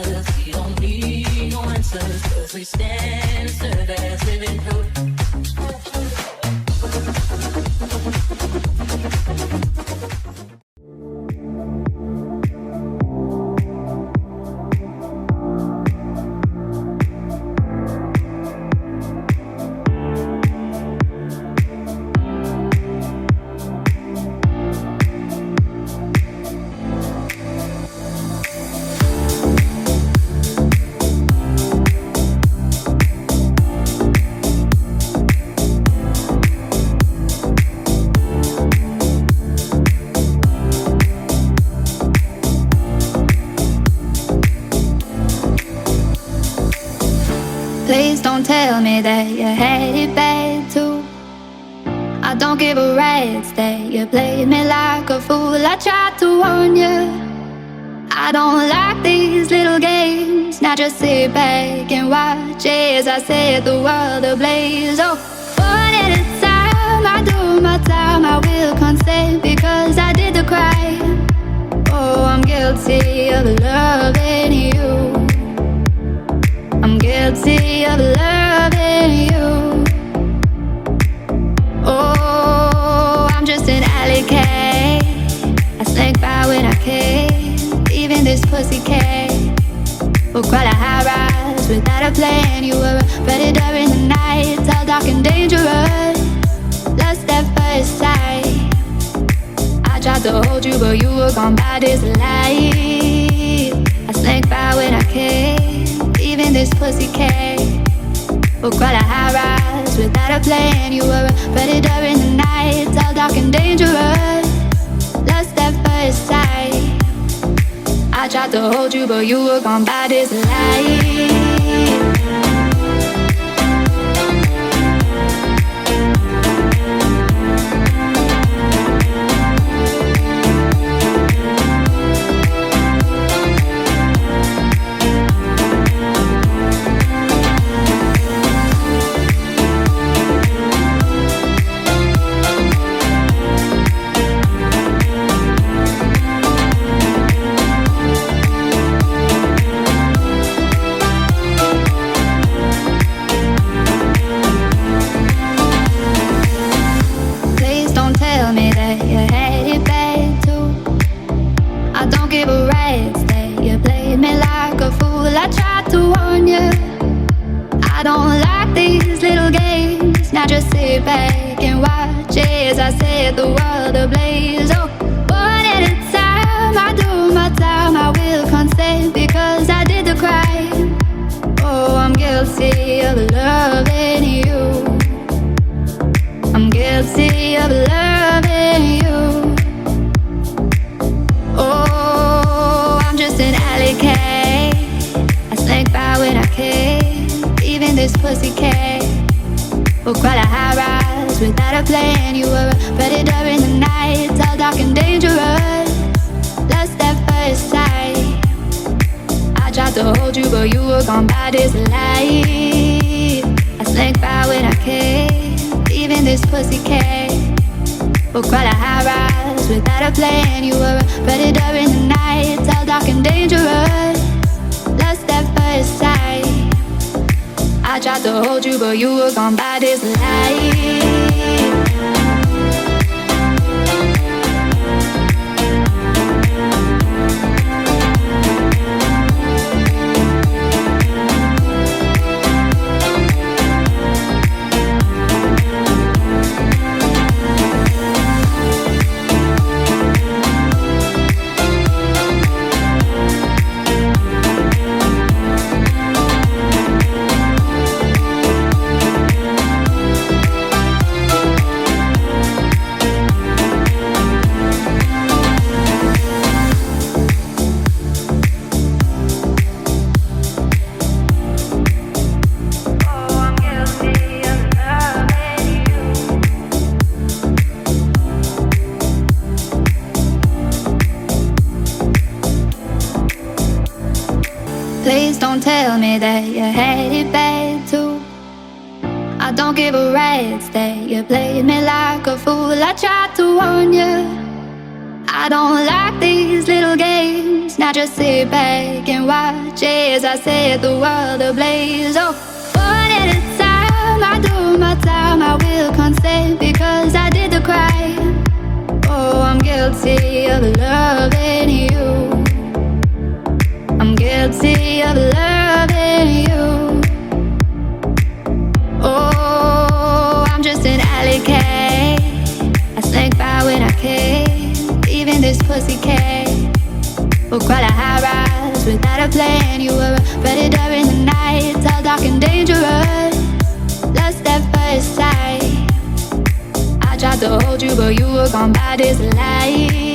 'cause we don't need no answers, 'cause we stand and serve as living proof. Please don't tell me that you had it bad too. I don't give a rat's that you played me like a fool. I tried to warn you, I don't like these little games. Now just sit back and watch as I set the world ablaze. Oh, one at a time, I do my time. I will consent because I did the crime. Oh, I'm guilty of loving you. I'm guilty of loving you. Oh, I'm just an alley cat. I sneak by when I can. Even this pussy cat will crawl a high rise without a plan. You were a predator in the night, tall, dark and dangerous. Lost at first sight. I tried to hold you, but you were gone by this light. I sneak by when I can. Even this pussy cat will crawl a high rise without a plan. You were a predator in the night, tall, dark and dangerous. Lost at first sight. I tried to hold you, but you were gone by this light. Sit back and watch as I set the world ablaze. Oh, one at a time, I do my time. I will consent because I did the crime. Oh, I'm guilty of loving you. I'm guilty of loving you. Oh, I'm just an alley cat. I sneak by when I can. Even this pussy cat will crawl a high rise without a plan. You were a predator in the night, tall, dark and dangerous. Lost at first sight. I tried to hold you, but you were gone by this light. I sneak by when I can. Even this pussy cat will crawl a high rise without a plan. You were a predator in the night, tall, dark and dangerous. Lost at first sight. I tried to hold you, but you were gone by this light. Please don't tell me that you had it bad too. I don't give a rat's that you played me like a fool. I tried to warn you, I don't like these little games. Now I just sit back and watch as I set the world ablaze. Oh, one at a time, I do my time, I will consent because I did the crime. Oh, I'm guilty of loving you. I'm guilty of loving you. Oh, I'm just an alley cat. I sneak by when I can, even this pussy cat. We'll crawl a high rise without a plan. You were a predator in the night, all dark and dangerous. Lost at first sight. I tried to hold you, but you were gone by this light.